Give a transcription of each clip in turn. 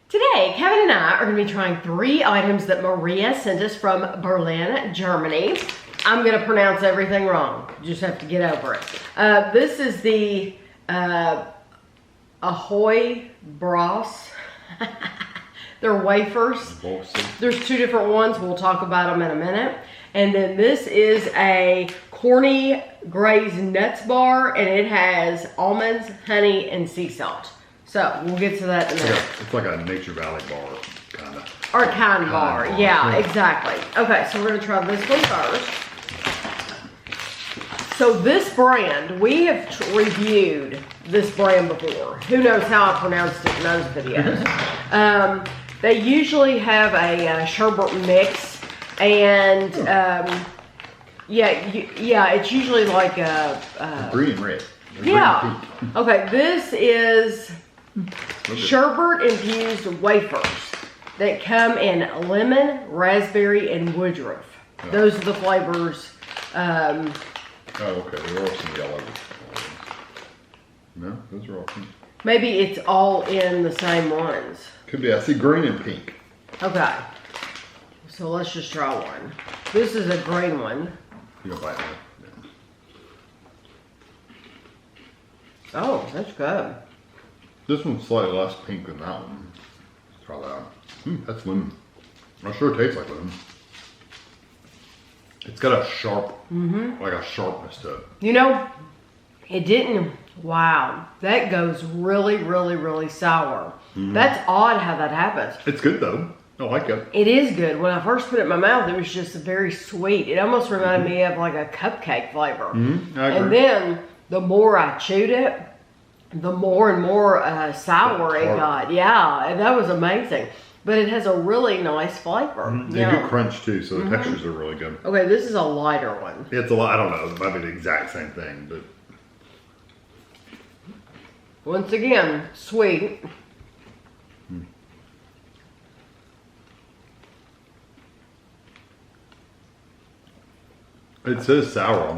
Today, Kevin and I are going to be trying 3 items that Maria sent us from Berlin, Germany. I'm going to pronounce everything wrong. You just have to get over it. This is the Ahoj-Brause. They're wafers. There's 2 different ones. We'll talk about them in a minute. And then this is a Corny Nut Bar, and it has almonds, honey, and sea salt. So we'll get to that in a minute. It's like a Nature Valley bar, kind of. Or a kind bar. Yeah, exactly. Okay, so we're gonna try this one first. So this brand, we have reviewed this brand before. Who knows how I pronounced it in those videos. They usually have a sherbet mix, and yeah, it's usually like a green and red. Yeah. Okay, this is sherbet infused wafers that come in lemon, raspberry, and woodruff. Oh. Those are the flavors. Oh, okay. There are some yellow. No, those are all pink. Maybe it's all in the same ones. Could be. I see green and pink. Okay. So let's just try one. This is a green one. You don't bite that. Yeah. Oh, that's good. This one's slightly less pink than that one. Let's try that. That's lemon. I sure tastes like lemon. It's got a sharp, like a sharpness to it. You know, it didn't, wow, that goes really, really, really sour. That's odd how that happens. It's good though. I like it. It is good. When I first put it in my mouth, it was just very sweet. It almost reminded me of like a cupcake flavor. I agree. And then the more I chewed it, the more and more sour it got. Yeah, and that was amazing. But it has a really nice flavor. They do crunch too, so the textures are really good. Okay, this is a lighter one. It's a lot. I don't know. It might be the exact same thing, but Once again, sweet. it says sour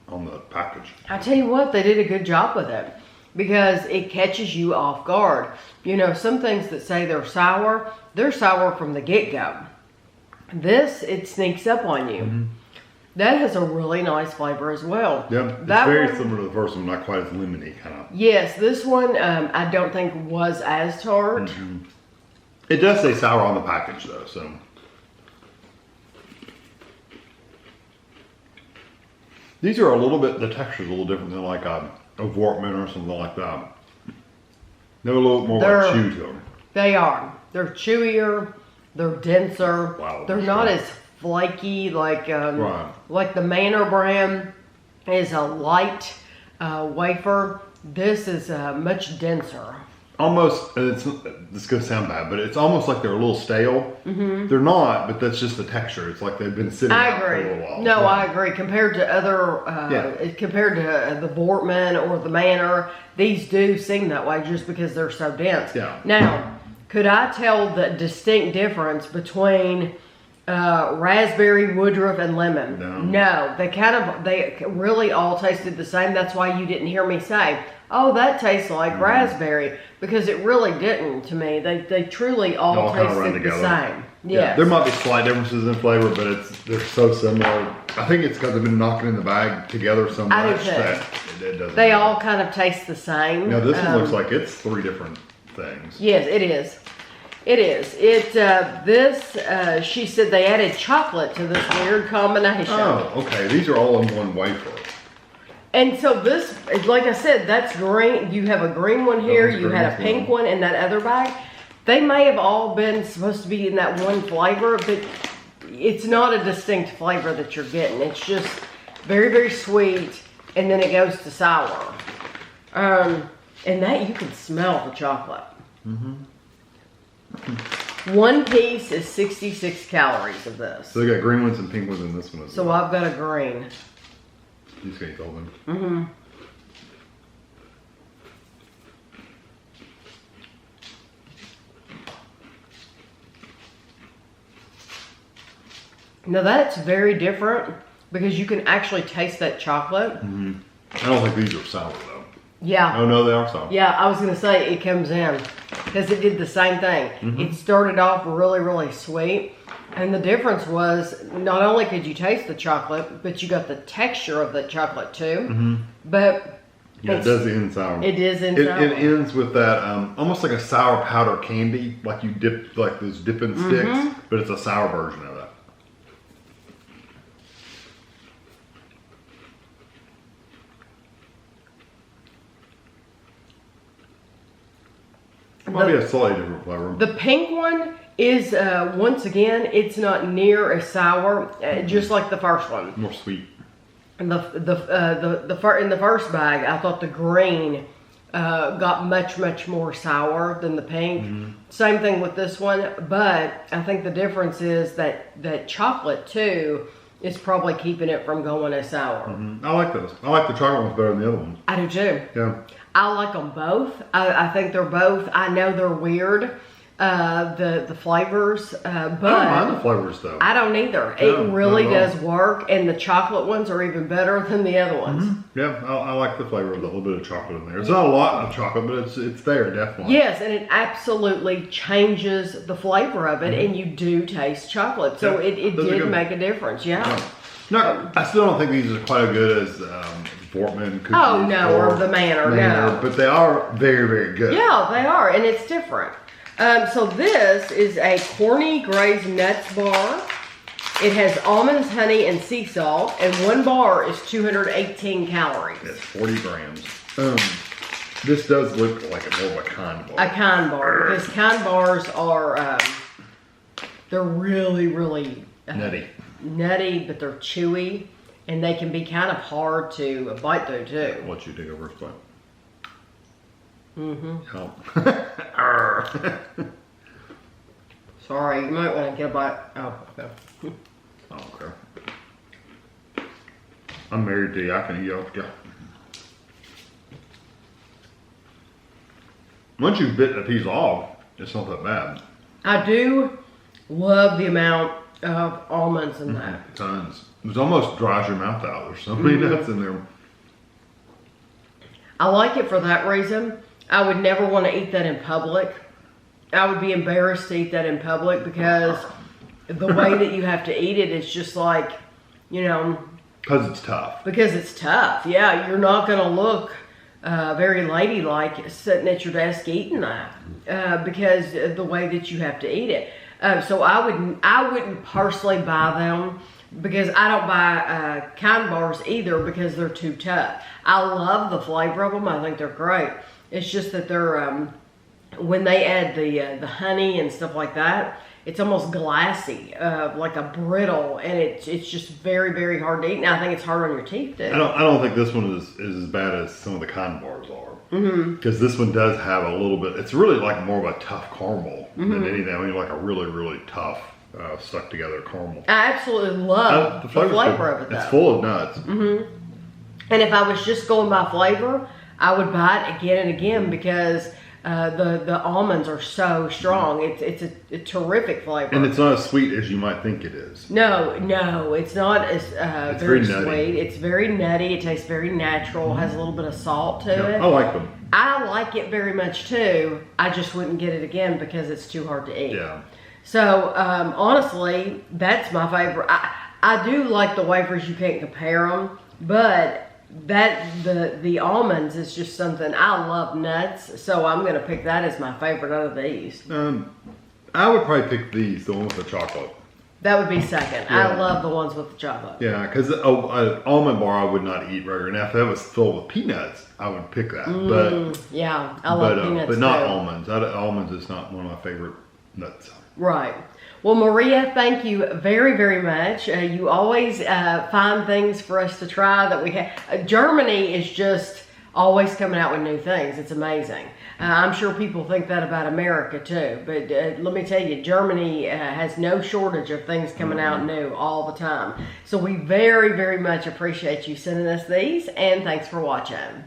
on the package. I tell you what, they did a good job with it because it catches you off guard. You know, some things that say they're sour from the get-go. This, it sneaks up on you. That has a really nice flavor as well. Yeah, it's that very one, similar to the first one, not quite as lemony kind of. Yes, this one I don't think was as tart. It does say sour on the package though, so. These are a little bit, the texture's a little different than like a Wortman or something like that. They're a little more like chew to them. They are. They're chewier. They're denser. Wow, they're not as flaky like like the Manor brand is a light wafer. This is much denser. Almost, this is going to sound bad, but it's almost like they're a little stale. They're not, but that's just the texture. It's like they've been sitting out for a little while. No, I agree. Compared to other, compared to the Wortman or the Manor, these do seem that way just because they're so dense. Yeah. Now, could I tell the distinct difference between raspberry, woodruff, and lemon? No. They really all tasted the same. That's why you didn't hear me say, oh, that tastes like raspberry, because it really didn't to me. They truly all tasted the same. Yeah, there might be slight differences in flavor, but they're so similar. I think it's because they've been knocking in the bag together so much that it doesn't. They all kind of taste the same. Now this one looks like it's 3 different things. Yes, it is. It is. She said they added chocolate to this weird combination. Oh, okay. These are all in one wafer. And so this, like I said, that's green. You have a green one here. You had a pink one in that other bag. They may have all been supposed to be in that one flavor, but it's not a distinct flavor that you're getting. It's just very, very sweet, and then it goes to sour. And that, you can smell the chocolate. One piece is 66 calories of this. So they got green ones and pink ones in this one as well. So I've got a green. You just got them. Now that's very different because you can actually taste that chocolate. I don't think these are sour though. Yeah. Oh no, they are sour. Yeah, I was gonna say it comes in. because it did the same thing. It started off really, really sweet. And the difference was not only could you taste the chocolate, but you got the texture of the chocolate too. But yeah, it does end sour. It is end sour. It ends with that almost like a sour powder candy, like you dip like those dipping sticks, but it's a sour version of it. It might be a slightly different flavor. The pink one is once again, it's not near as sour, just like the first one. More sweet. And in the first bag, I thought the green got much more sour than the pink. Same thing with this one, but I think the difference is that chocolate too is probably keeping it from going as sour. I like those. I like the chocolate ones better than the other ones. I do too. Yeah. I like them both. I think they're both. I know they're weird, the flavors, but I don't mind the flavors though. I don't either. No, it really not at all. does work, and the chocolate ones are even better than the other ones. Yeah, I like the flavor of the little bit of chocolate in there. It's not a lot of chocolate, but it's there definitely. Yes, and it absolutely changes the flavor of it, and you do taste chocolate. So Yeah, it those are did good. make a difference. Yeah. No, I still don't think these are quite as good as Fortman cookies. Oh no, or the Manor, no. But they are very good. Yeah, they are, and it's different. So this is a Corny Nut Bar. It has almonds, honey, and sea salt, and one bar is 218 calories. It's 40 grams. This does look like more of a kind bar. A kind bar, because kind bars are, they're really nutty, but they're chewy, and they can be kind of hard to bite through too. I'll let you take over first bite. Sorry, you might want to get a bite. Oh, okay. I don't care. I'm married to you. I can eat off you. Once you've bitten a piece off, it's not that bad. I do love the amount of almonds in that. Tons. It almost dries your mouth out. There's so many nuts in there. I like it for that reason. I would never want to eat that in public. I would be embarrassed to eat that in public because the way that you have to eat it is just like, you know. Because it's tough. Because it's tough. Yeah, you're not going to look very ladylike sitting at your desk eating that because of the way that you have to eat it. So I wouldn't personally buy them because I don't buy kind bars either because they're too tough. I love the flavor of them. I think they're great. It's just that they're when they add the honey and stuff like that, it's almost glassy, like a brittle, and it's just very hard to eat. And I think it's hard on your teeth too. I don't think this one is as bad as some of the kind bars are. Because this one does have a little bit. It's really like more of a tough caramel than anything. I mean, like a really tough stuck together caramel. I absolutely love the flavor of it though. It's full of nuts. And if I was just going by flavor, I would buy it again and again because the almonds are so strong. It's a terrific flavor. And it's not as sweet as you might think it is. No, it's not as very nutty. sweet. It's very nutty. It tastes very natural. Has a little bit of salt to it. I like them. I like it very much too. I just wouldn't get it again because it's too hard to eat. Yeah. So honestly, that's my favorite. I do like the wafers. You can't compare them, but the almonds is just something. I love nuts, so I'm gonna pick that as my favorite out of these. I would probably pick these, the one with the chocolate. That would be second. Yeah. I love the ones with the chocolate. Yeah, because an almond bar I would not eat regular. Now if that was filled with peanuts, I would pick that. Yeah, I love peanuts but not too. almonds. Almonds is not one of my favorite nuts. Right. Well, Maria, thank you very much. You always find things for us to try that we have. Germany is just always coming out with new things. It's amazing. I'm sure people think that about America too, but let me tell you, Germany has no shortage of things coming out new all the time. So we very much appreciate you sending us these, and thanks for watching.